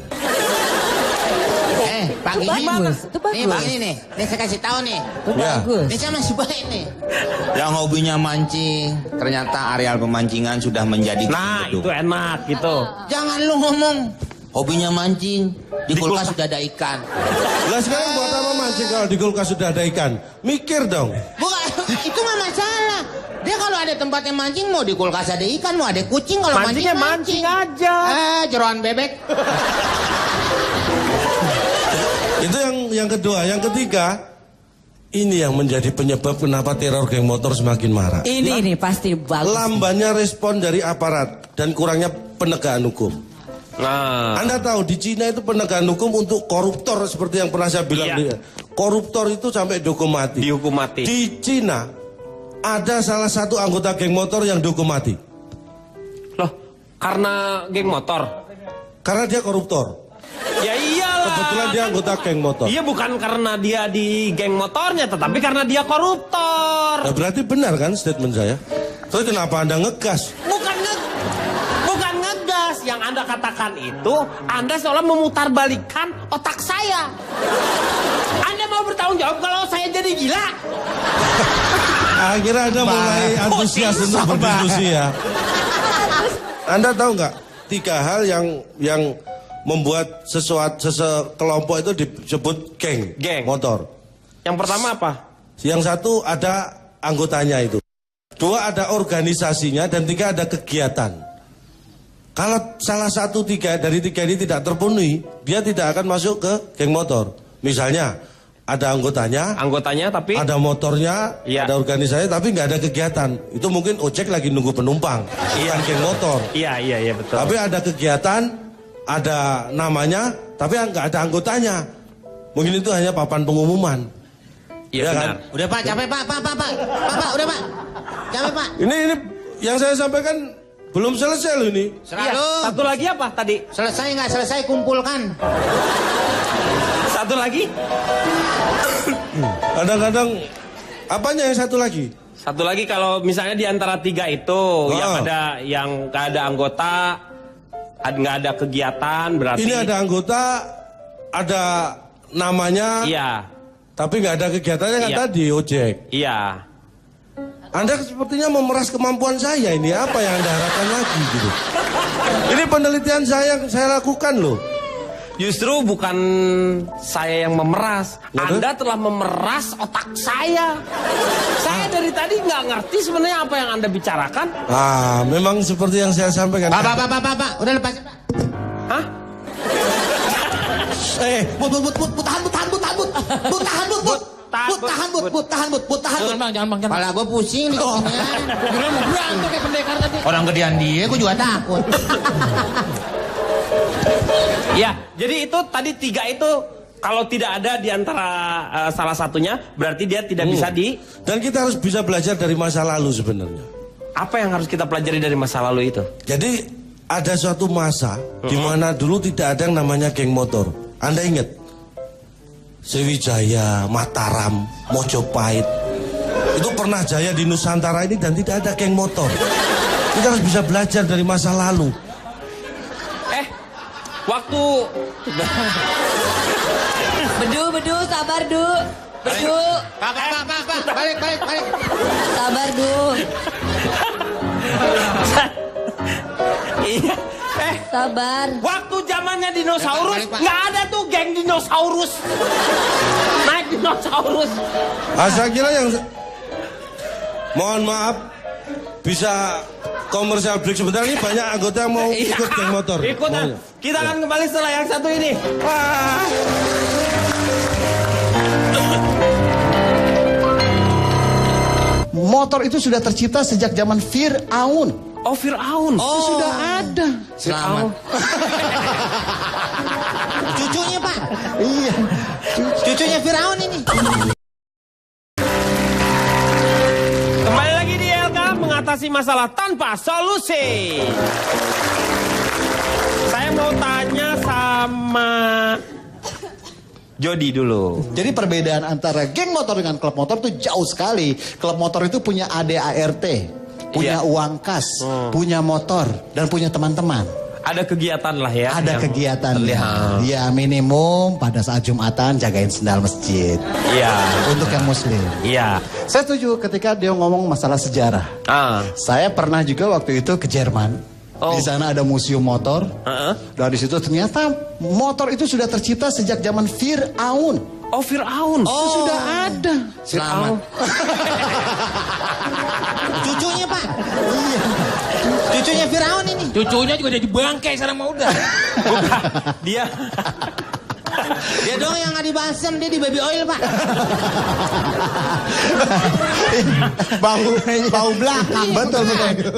Speaker 4: Pak Gigi.
Speaker 6: Itu bagus.
Speaker 4: Nih, Pak ini nih. Nih saya kasih tahu nih.
Speaker 6: Itu
Speaker 7: Ya.
Speaker 6: bagus.
Speaker 4: Ini saya masih baik nih. Yang hobinya mancing, ternyata areal pemancingan sudah menjadi
Speaker 1: Nah,
Speaker 4: gedung.
Speaker 1: itu enak gitu.
Speaker 4: Jangan lu ngomong hobinya mancing, di kulkas sudah ada ikan.
Speaker 7: Lah sekarang buat apa mancing kalau di kulkas sudah ada ikan? Mikir dong.
Speaker 4: Bukan, itu mah masalah. Dia kalau ada tempatnya mancing, mau di kulkas ada ikan, mau ada kucing, kalau
Speaker 1: Mancingnya
Speaker 4: mancing
Speaker 1: mancing aja.
Speaker 4: Jeroan bebek.
Speaker 7: Itu yang kedua. Yang ketiga, ini yang menjadi penyebab kenapa teror geng motor semakin marak.
Speaker 6: Ini pasti bagus.
Speaker 7: Lambannya respon dari aparat dan kurangnya penegakan hukum.
Speaker 1: Nah,
Speaker 7: Anda tahu di Cina itu penegakan hukum untuk koruptor seperti yang pernah saya bilang.
Speaker 1: Iya.
Speaker 7: Koruptor itu sampai dihukum mati.
Speaker 1: dihukum mati.
Speaker 7: Di Cina ada salah satu anggota geng motor yang dihukum mati
Speaker 1: Loh, karena geng motor.
Speaker 7: karena dia koruptor.
Speaker 1: Ya iyalah.
Speaker 7: Kebetulan dia anggota geng motor.
Speaker 1: Iya, bukan karena dia di geng motornya, tetapi karena dia koruptor.
Speaker 7: Nah, berarti benar kan statement saya? Terus kenapa Anda ngegas?
Speaker 1: Bukan ngegas. Yang Anda katakan itu, Anda seolah memutarbalikkan otak saya. Anda mau bertanggung jawab kalau saya jadi gila?
Speaker 7: Akhirnya Anda mulai antusias untuk berdiskusi ya. Anda tahu nggak 3 hal yang membuat sekelompok itu disebut geng motor?
Speaker 1: Yang pertama apa?
Speaker 7: Yang satu ada anggotanya itu. 2 ada organisasinya dan 3 ada kegiatan. Kalau salah satu dari 3 ini tidak terpenuhi, dia tidak akan masuk ke geng motor. Misalnya ada anggotanya,
Speaker 1: Tapi
Speaker 7: ada motornya,
Speaker 1: Iya.
Speaker 7: ada organisasi, tapi nggak ada kegiatan. Itu mungkin ojek lagi nunggu penumpang, bukan geng motor.
Speaker 1: Iya betul.
Speaker 7: Tapi ada kegiatan, ada namanya, tapi nggak ada anggotanya. Mungkin itu hanya papan pengumuman.
Speaker 1: Iya
Speaker 7: ya
Speaker 1: benar.
Speaker 7: kan?
Speaker 4: Udah Pak, capek Pak, udah Pak. Capek Pak.
Speaker 7: Ini yang saya sampaikan belum selesai loh ini.
Speaker 1: Iya,
Speaker 4: Selalu.
Speaker 1: satu lagi apa tadi?
Speaker 4: Selesai nggak selesai kumpulkan.
Speaker 1: Satu lagi?
Speaker 7: Kadang-kadang apanya yang satu lagi?
Speaker 1: Satu lagi kalau misalnya di antara 3 itu yang nggak ada anggota, nggak ada kegiatan, berarti
Speaker 7: Ini ada anggota, ada namanya,
Speaker 1: Iya,
Speaker 7: tapi nggak ada kegiatannya kan
Speaker 1: Iya.
Speaker 7: tadi ojek.
Speaker 1: iya.
Speaker 7: Anda sepertinya memeras kemampuan saya ini. Apa yang Anda harapkan lagi gitu? Ini penelitian saya yang saya lakukan loh.
Speaker 1: Justru bukan saya yang memeras,
Speaker 7: Waduh.
Speaker 1: Anda telah memeras otak saya. Saya dari tadi nggak ngerti sebenarnya apa yang Anda bicarakan.
Speaker 7: Memang seperti yang saya sampaikan.
Speaker 4: Pak, udah lepasin Pak.
Speaker 1: Hah?
Speaker 8: Jangan bang.
Speaker 4: Kepala gue pusing nih.
Speaker 8: Beneran mau berantem kayak pendekar tadi.
Speaker 4: Orang gedean dia, gue juga takut.
Speaker 1: Ya, jadi itu tadi 3 itu kalau tidak ada di antara salah satunya, berarti dia tidak bisa
Speaker 7: Dan kita harus bisa belajar dari masa lalu sebenarnya.
Speaker 1: Apa yang harus kita pelajari dari masa lalu itu?
Speaker 7: Jadi ada suatu masa di mana dulu tidak ada yang namanya geng motor. Anda ingat? Sriwijaya, Mataram, Mojopahit, Itu pernah jaya di Nusantara ini dan tidak ada geng motor. Kita harus bisa belajar dari masa lalu.
Speaker 1: Waktu
Speaker 5: Bedu, sabar Du. Bedu,
Speaker 4: Pak, balik.
Speaker 5: sabar Du.
Speaker 1: iya.
Speaker 5: Sabar.
Speaker 1: Waktu zamannya dinosaurus
Speaker 4: Balik, Pak.
Speaker 1: nggak ada tuh geng dinosaurus. Naik dinosaurus.
Speaker 7: Saya kira yang mohon maaf bisa komersial break sebentar, ini banyak anggota yang mau ikut geng motor.
Speaker 1: Ikutan. Kita akan kembali setelah yang satu ini. Wah.
Speaker 2: Motor itu sudah tercipta sejak zaman Fir'aun.
Speaker 1: Oh, Fir'aun.
Speaker 2: Itu sudah ada.
Speaker 4: Selamat. Cucunya Pak.
Speaker 2: Iya.
Speaker 4: Cucunya Firaun ini.
Speaker 1: Kembali lagi di LK mengatasi masalah tanpa solusi. Saya mau tanya sama Jody dulu.
Speaker 2: Jadi perbedaan antara geng motor dengan klub motor itu jauh sekali. Klub motor itu punya ADART, punya
Speaker 1: Iya.
Speaker 2: uang kas, punya motor, dan punya teman-teman.
Speaker 1: Ada kegiatan lah ya.
Speaker 2: Ada
Speaker 1: yang
Speaker 2: kegiatan.
Speaker 1: terlihat.
Speaker 2: Ya minimum pada saat Jumatan jagain sendal masjid.
Speaker 1: Iya.
Speaker 2: Untuk yang muslim.
Speaker 1: Iya.
Speaker 2: Saya setuju ketika dia ngomong masalah sejarah. Saya pernah juga waktu itu ke Jerman.
Speaker 1: Oh.
Speaker 2: Di sana ada museum motor.
Speaker 1: Heeh.
Speaker 2: Dan di situ ternyata motor itu sudah tercipta sejak zaman Fir'aun.
Speaker 1: Oh, Fir'aun.
Speaker 2: Itu sudah ada.
Speaker 4: Selamat. Cucunya Pak.
Speaker 2: Iya.
Speaker 4: Cucunya Firaun ini.
Speaker 8: Cucunya juga jadi bangkai sekarang mau udah.
Speaker 1: Dia
Speaker 4: Dia dong yang nggak dibasem, dia di baby oil Pak.
Speaker 2: bau belakang. Betul.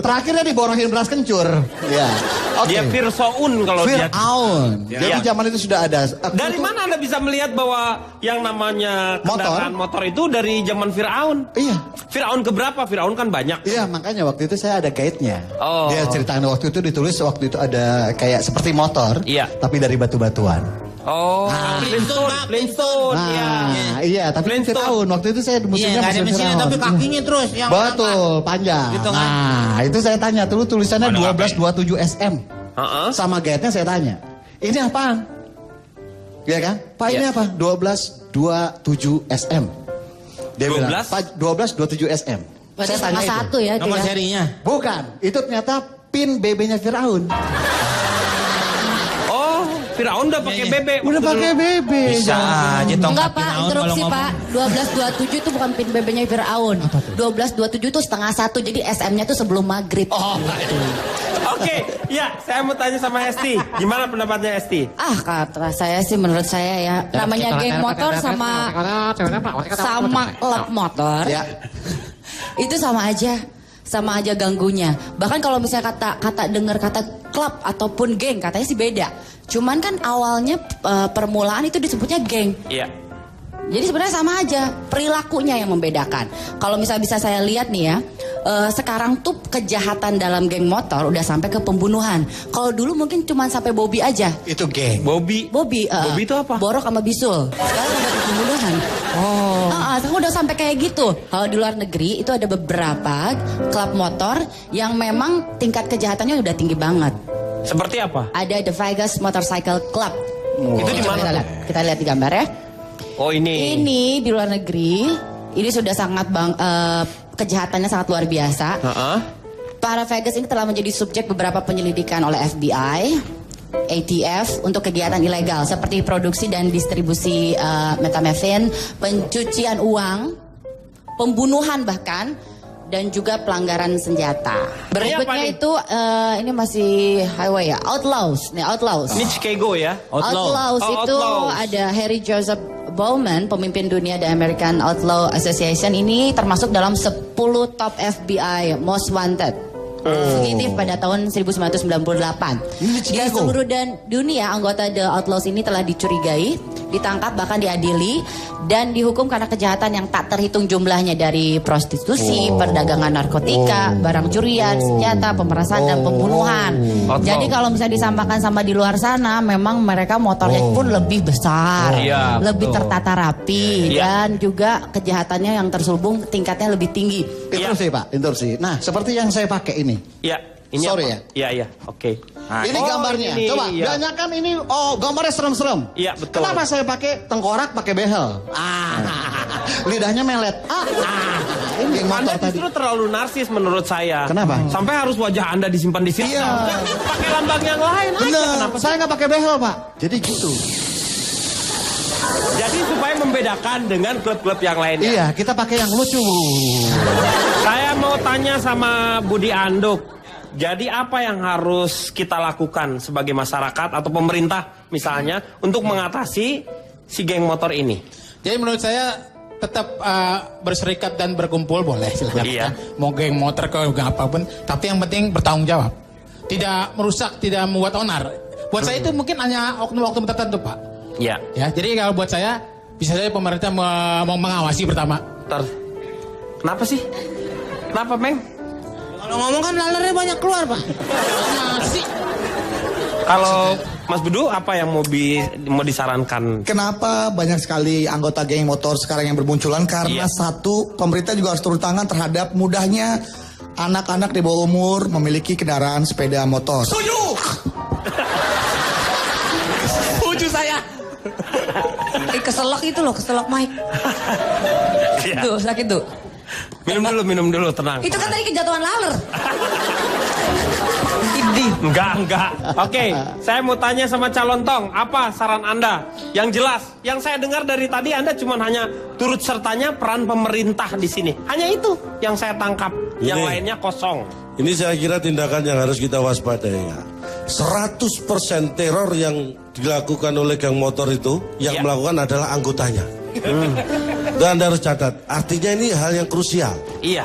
Speaker 2: Terakhirnya diborohin beras kencur. Ya. Oke.
Speaker 1: dia Fir'aun kalau dia.
Speaker 2: Fir'aun. Jadi
Speaker 1: Iya.
Speaker 2: zaman itu sudah ada.
Speaker 1: Dari mana Anda bisa melihat bahwa yang namanya kendaraan motor itu dari zaman Fir'aun?
Speaker 2: Iya.
Speaker 1: Fir'aun keberapa? Fir'aun kan banyak.
Speaker 2: Iya, makanya waktu itu saya ada guide-nya.
Speaker 1: Oh.
Speaker 2: Dia ceritain waktu itu ditulis waktu itu ada kayak seperti motor,
Speaker 1: Iya.
Speaker 2: tapi dari batu-batuan.
Speaker 1: Oh,
Speaker 4: Flintstone, Pak,
Speaker 1: Flintstone.
Speaker 2: Nah, iya, tapi
Speaker 1: Flintstone.
Speaker 2: Fir'aun waktu itu saya
Speaker 4: Iya,
Speaker 2: musimnya
Speaker 4: nggak ada
Speaker 2: musim
Speaker 4: mesinnya
Speaker 2: Fir'aun.
Speaker 4: tapi kakinya terus yang
Speaker 2: Betul, panjang.
Speaker 4: Gitu kan?
Speaker 2: Nah, itu saya tanya dulu tulisannya 1227 SM.
Speaker 1: Heeh.
Speaker 2: Sama guide-nya saya tanya, ini apaan? Iya kan? Pak, ini apa? 1227 SM. Dia
Speaker 1: 12?
Speaker 2: bilang, Pak, 1227 SM.
Speaker 5: Berarti
Speaker 2: Saya tanya
Speaker 5: setengah
Speaker 2: itu.
Speaker 5: satu ya
Speaker 4: Nomor
Speaker 5: dia.
Speaker 4: serinya.
Speaker 2: Bukan, itu ternyata pin BB-nya Fir'aun.
Speaker 1: Oh, Fir'aun udah pakai
Speaker 4: Iya, iya.
Speaker 1: bebek.
Speaker 2: Udah pakai BB.
Speaker 4: Bisa aja tongkat
Speaker 5: Enggak Pak,
Speaker 4: Firaun
Speaker 5: interupsi
Speaker 4: kalau ngomong.
Speaker 5: Pak. 1227 itu bukan pin BB-nya Fir'aun. 1227 itu setengah satu, jadi SM-nya itu sebelum maghrib.
Speaker 1: Oke, ya saya mau tanya sama Esti. Gimana pendapatnya Esti?
Speaker 5: Kata saya sih menurut saya ya, namanya geng motor sama klub motor.
Speaker 2: Ya.
Speaker 5: Itu sama aja ganggunya. Bahkan kalau misalnya kata dengar kata klub ataupun geng, katanya sih beda. Cuman kan awalnya permulaan itu disebutnya geng.
Speaker 1: Iya.
Speaker 5: Jadi sebenarnya sama aja, perilakunya yang membedakan. Kalau misalnya bisa saya lihat nih ya, sekarang tuh kejahatan dalam geng motor udah sampai ke pembunuhan. Kalau dulu mungkin cuma sampai Bobby aja.
Speaker 2: Itu geng.
Speaker 1: Bobby.
Speaker 5: Bobby
Speaker 1: itu apa?
Speaker 5: Borok sama bisul. Sekarang udah pembunuhan. Sekarang udah sampai kayak gitu. Kalau di luar negeri itu ada beberapa klub motor yang memang tingkat kejahatannya udah tinggi banget.
Speaker 1: Seperti apa?
Speaker 5: Ada The Vegas Motorcycle Club.
Speaker 1: Itu di mana?
Speaker 5: Kita lihat di gambar ya.
Speaker 1: Oh, ini.
Speaker 5: Ini di luar negeri, ini sudah sangat kejahatannya sangat luar biasa.
Speaker 1: Heeh.
Speaker 5: Para Vegas ini telah menjadi subjek beberapa penyelidikan oleh FBI, ATF untuk kegiatan ilegal seperti produksi dan distribusi methamphetamine, pencucian uang, pembunuhan bahkan, dan juga pelanggaran senjata. Berikutnya
Speaker 1: nih?
Speaker 5: itu ini masih highway ya, Outlaws. Nih Outlaws.
Speaker 1: Ini Chicago ya?
Speaker 5: Outlaws
Speaker 1: Oh,
Speaker 5: itu
Speaker 1: Outlaws.
Speaker 5: ada Harry Joseph Bowman, pemimpin dunia The American Outlaw Association. Ini termasuk dalam 10 top FBI Most Wanted. Fugitif pada tahun 1998.
Speaker 2: Ini
Speaker 5: Di
Speaker 2: Chicago.
Speaker 5: seluruh dunia, anggota The Outlaws ini telah dicurigai
Speaker 6: ditangkap bahkan diadili dan dihukum karena kejahatan yang tak terhitung jumlahnya dari prostitusi, perdagangan narkotika, barang curian, senjata, pemerasan dan pembunuhan. Jadi kalau misalnya disamakan sama di luar sana, memang mereka motornya pun lebih besar, lebih tertata rapi dan juga kejahatannya yang terselubung tingkatnya lebih tinggi.
Speaker 2: Interupsi Pak, interupsi. Nah, seperti yang saya pakai ini.
Speaker 1: Iya. Ini
Speaker 2: Sorry
Speaker 1: apa? Iya, oke.
Speaker 2: Ini gambarnya.
Speaker 1: Ini,
Speaker 2: Coba,
Speaker 1: iya.
Speaker 2: banyak kan ini, gambarnya serem-serem.
Speaker 1: Iya, betul.
Speaker 2: Kenapa saya pakai tengkorak, pakai behel? Lidahnya melet. Ini yang
Speaker 1: Anda
Speaker 2: motor tadi.
Speaker 1: justru terlalu narsis menurut saya.
Speaker 2: Kenapa?
Speaker 1: Sampai harus wajah Anda disimpan di situ.
Speaker 2: Iya.
Speaker 1: Pakai lambang yang lain aja.
Speaker 2: Bener,
Speaker 1: Kenapa?
Speaker 2: saya nggak pakai behel Pak. Jadi gitu.
Speaker 1: Jadi supaya membedakan dengan klub-klub yang lainnya.
Speaker 2: Iya, kita pakai yang lucu.
Speaker 1: Saya mau tanya sama Budi Anduk. Jadi apa yang harus kita lakukan sebagai masyarakat atau pemerintah misalnya untuk mengatasi si geng motor ini?
Speaker 8: Jadi menurut saya tetap berserikat dan berkumpul boleh silakan.
Speaker 1: Iya.
Speaker 8: Mau geng motor ke geng apapun, tapi yang penting bertanggung jawab. Tidak merusak, tidak membuat onar. Buat saya itu mungkin hanya oknum-oknum tertentu, Pak.
Speaker 1: Iya.
Speaker 8: Ya, jadi kalau buat saya bisa saja pemerintah mau mengawasi pertama.
Speaker 1: Kenapa sih? Kenapa, Meng?
Speaker 4: Kalau ngomong kan lalernya banyak keluar, Pak.
Speaker 8: Masih.
Speaker 1: Kalau Mas Bedu apa yang mau disarankan?
Speaker 3: Kenapa banyak sekali anggota geng motor sekarang yang bermunculan? Karena satu, pemerintah juga harus turun tangan terhadap mudahnya anak-anak di bawah umur memiliki kendaraan sepeda motor.
Speaker 8: Setuju saya.
Speaker 5: Keselak itu loh, keselak Mike. Tuh, sakit tuh.
Speaker 1: Minum dulu, tenang.
Speaker 5: Itu kan tadi kejatuhan laler.
Speaker 1: Enggak. Oke, saya mau tanya sama calon tong, apa saran Anda? Yang jelas, yang saya dengar dari tadi Anda cuma hanya turut sertanya peran pemerintah di sini. Hanya itu yang saya tangkap. Yang lainnya kosong.
Speaker 7: Ini saya kira tindakan yang harus kita waspadai. 100% teror yang dilakukan oleh geng motor itu yang melakukan adalah anggotanya. Dan Anda harus catat, artinya ini hal yang krusial.
Speaker 1: Iya.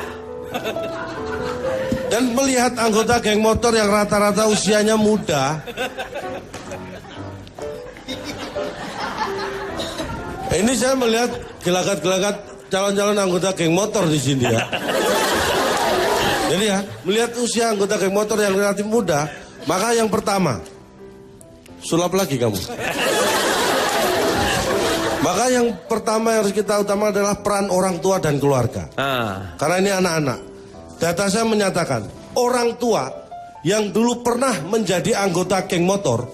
Speaker 7: Dan melihat anggota geng motor yang rata-rata usianya muda, ini saya melihat gelagat-gelagat calon-calon anggota geng motor di sini ya. Jadi ya, melihat usia anggota geng motor yang relatif muda, maka yang pertama, sulap lagi kamu. Maka yang pertama yang harus kita utama adalah peran orang tua dan keluarga. Karena ini anak-anak. Data saya menyatakan, orang tua yang dulu pernah menjadi anggota geng motor,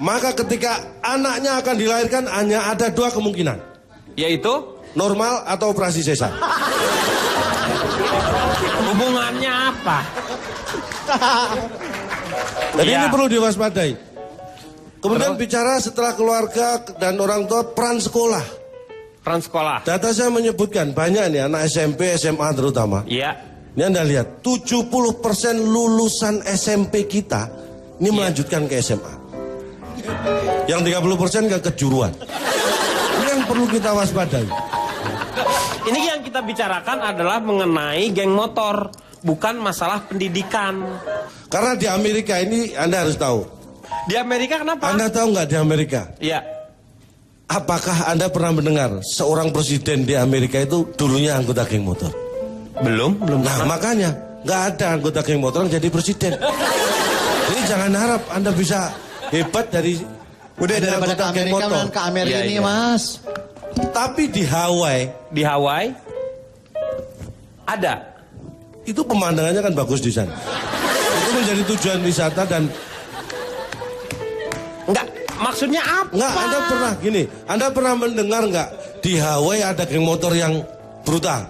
Speaker 7: maka ketika anaknya akan dilahirkan hanya ada 2 kemungkinan.
Speaker 1: Yaitu?
Speaker 7: Normal atau operasi sesar.
Speaker 1: Hubungannya apa?
Speaker 7: Jadi ini perlu diwaspadai. Kemudian bicara setelah keluarga dan orang tua, peran sekolah.
Speaker 1: Peran sekolah.
Speaker 7: Data saya menyebutkan banyak nih anak SMP, SMA terutama.
Speaker 1: Iya.
Speaker 7: Ini Anda lihat, 70% lulusan SMP kita ini melanjutkan ke SMA. Yang 30% ke kejuruan. Ini yang perlu kita waspadai.
Speaker 1: Ini yang kita bicarakan adalah mengenai geng motor, bukan masalah pendidikan.
Speaker 7: Karena di Amerika ini Anda harus tahu.
Speaker 1: Di Amerika kenapa?
Speaker 7: Anda tahu nggak di Amerika?
Speaker 1: Iya.
Speaker 7: Apakah Anda pernah mendengar seorang presiden di Amerika itu dulunya anggota geng motor?
Speaker 1: Belum.
Speaker 7: Nah makanya nggak ada anggota geng motor yang jadi presiden. Jadi jangan harap Anda bisa hebat dari
Speaker 2: Daripada ke Amerika, ke Amerika ini Mas.
Speaker 7: Tapi di Hawaii
Speaker 1: ada.
Speaker 7: Itu pemandangannya kan bagus di sana. Itu menjadi tujuan wisata dan
Speaker 1: Enggak, maksudnya apa?
Speaker 7: Enggak, Anda pernah mendengar nggak di Hawaii ada geng motor yang brutal?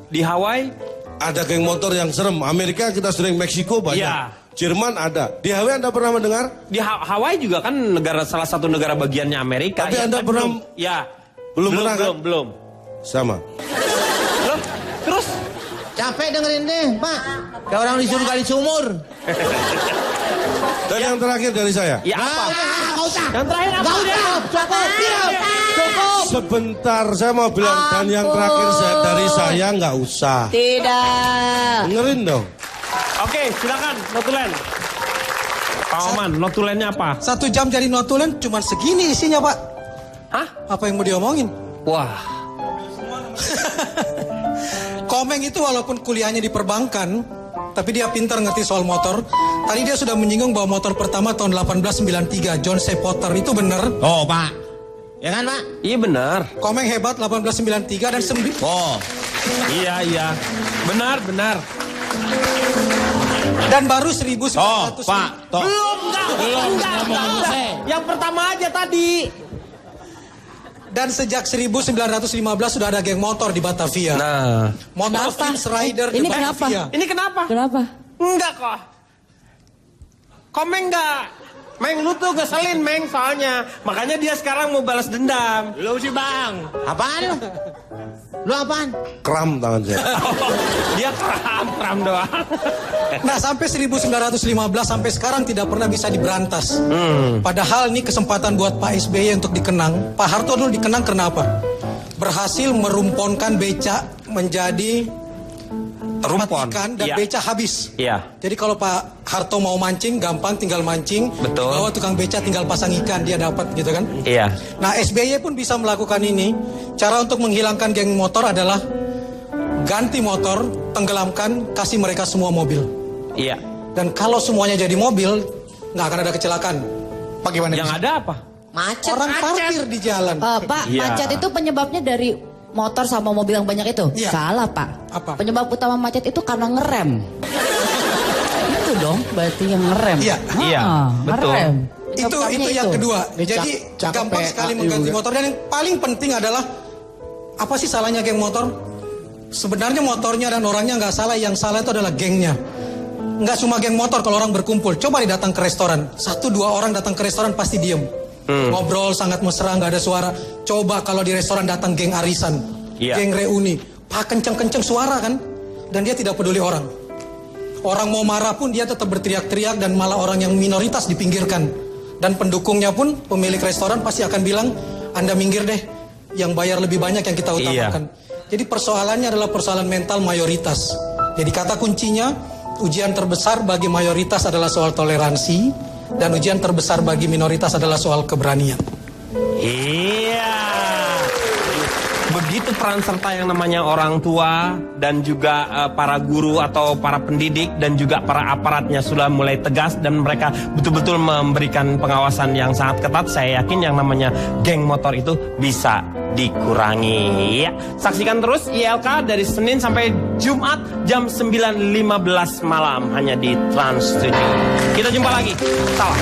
Speaker 1: Di Hawaii
Speaker 7: ada geng motor yang serem. Amerika kita sering, Meksiko banyak.
Speaker 1: Iya.
Speaker 7: Jerman ada. Di Hawaii Anda pernah mendengar?
Speaker 1: Di Hawaii juga kan salah satu negara bagiannya Amerika.
Speaker 7: Tapi Anda pernah? Belum pernah kan?
Speaker 1: Belum.
Speaker 7: Sama.
Speaker 1: Belum. Terus?
Speaker 4: Capek dengerin deh, Pak. Kayak orang disuruh kali sumur.
Speaker 7: Dan yang terakhir dari saya.
Speaker 1: Ya apa?
Speaker 4: Nggak usah.
Speaker 1: Yang terakhir apa?
Speaker 4: Cukup.
Speaker 7: Sebentar, saya mau bilang. Dan yang terakhir dari saya nggak usah.
Speaker 6: Tidak.
Speaker 7: Dengerin dong.
Speaker 1: Oke, silakan notulen. Pak Oman, notulennya apa?
Speaker 9: 1 jam jadi notulen cuma segini isinya, Pak.
Speaker 1: Hah?
Speaker 9: Apa yang mau diomongin?
Speaker 1: Wah.
Speaker 9: Komeng itu walaupun kuliahnya di perbankan, tapi dia pintar ngerti soal motor. Tadi dia sudah menyinggung bahwa motor pertama tahun 1893, John C. Potter, itu benar.
Speaker 4: Oh, Pak. Ya kan, Pak?
Speaker 1: Iya benar.
Speaker 9: Komeng hebat 1893 dan
Speaker 4: Oh.
Speaker 1: Iya. Benar.
Speaker 9: dan baru 1900.
Speaker 4: Oh, Pak. Toh.
Speaker 1: Belum, enggak. Yang pertama aja tadi.
Speaker 9: Dan sejak 1915 sudah ada geng motor di Batavia.
Speaker 1: Nah.
Speaker 9: Motor
Speaker 6: Kenapa?
Speaker 9: Vince Rider di
Speaker 6: Ini kenapa?
Speaker 9: Batavia.
Speaker 1: Ini kenapa?
Speaker 6: Kenapa?
Speaker 1: Enggak kok. Komeng enggak. Meng, lu tuh ngeselin, Meng, soalnya. Makanya dia sekarang mau balas dendam.
Speaker 4: Lu sih, Bang. Apaan lu? Lu apaan?
Speaker 7: Kram tangan saya.
Speaker 1: Dia kram doang.
Speaker 9: Nah, sampai 1915 sampai sekarang tidak pernah bisa diberantas. Padahal ini kesempatan buat Pak SBY untuk dikenang. Pak Harto dulu dikenang karena apa? Berhasil merumponkan becak menjadi
Speaker 1: Rumpon.
Speaker 9: ikan dan
Speaker 1: Iya.
Speaker 9: becak habis.
Speaker 1: Iya.
Speaker 9: Jadi kalau Pak Harto mau mancing, gampang tinggal mancing.
Speaker 1: Betul.
Speaker 9: Bawa tukang becak tinggal pasang ikan, dia dapat gitu kan.
Speaker 1: Iya.
Speaker 9: Nah, SBY pun bisa melakukan ini. Cara untuk menghilangkan geng motor adalah ganti motor, tenggelamkan, kasih mereka semua mobil.
Speaker 1: Iya.
Speaker 9: Dan kalau semuanya jadi mobil, nggak akan ada kecelakaan.
Speaker 3: Bagaimana?
Speaker 1: Yang ada apa?
Speaker 5: Macet.
Speaker 9: Orang parkir di jalan.
Speaker 6: Pak,
Speaker 1: Iya.
Speaker 6: macet itu penyebabnya dari motor sama mobil yang banyak itu?
Speaker 9: Iya.
Speaker 6: Salah, Pak.
Speaker 9: Apa?
Speaker 6: Penyebab utama macet itu karena ngerem. Itu dong, berarti yang ngerem.
Speaker 9: Iya.
Speaker 1: Iya, betul.
Speaker 6: Ngerem.
Speaker 9: Itu
Speaker 6: Utamanya
Speaker 9: yang kedua.
Speaker 3: Ini
Speaker 9: Jadi
Speaker 3: cakep
Speaker 9: gampang
Speaker 3: PA
Speaker 9: sekali mengganti
Speaker 3: juga.
Speaker 9: motor. Dan yang paling penting adalah apa sih salahnya geng motor? Sebenarnya motornya dan orangnya nggak salah. Yang salah itu adalah gengnya. Nggak cuma geng motor kalau orang berkumpul. Coba datang ke restoran. 1-2 orang datang ke restoran pasti diem. Ngobrol sangat mesra, nggak ada suara. Coba kalau di restoran datang geng arisan,
Speaker 1: Iya.
Speaker 9: geng reuni, pak kenceng-kenceng suara kan? Dan dia tidak peduli orang. Orang mau marah pun dia tetap berteriak-teriak dan malah orang yang minoritas dipinggirkan. Dan pendukungnya pun pemilik restoran pasti akan bilang, Anda minggir deh, yang bayar lebih banyak yang kita utamakan. Jadi persoalannya adalah persoalan mental mayoritas. Jadi kata kuncinya, ujian terbesar bagi mayoritas adalah soal toleransi, dan ujian terbesar bagi minoritas adalah soal keberanian.
Speaker 1: Iya. Begitu peran serta yang namanya orang tua dan juga para guru atau para pendidik dan juga para aparatnya sudah mulai tegas dan mereka betul-betul memberikan pengawasan yang sangat ketat. Saya yakin yang namanya geng motor itu bisa dikurangi. Ya, saksikan terus ILK dari Senin sampai Jumat jam 9.15 malam hanya di Trans 7. Kita jumpa lagi. Salam.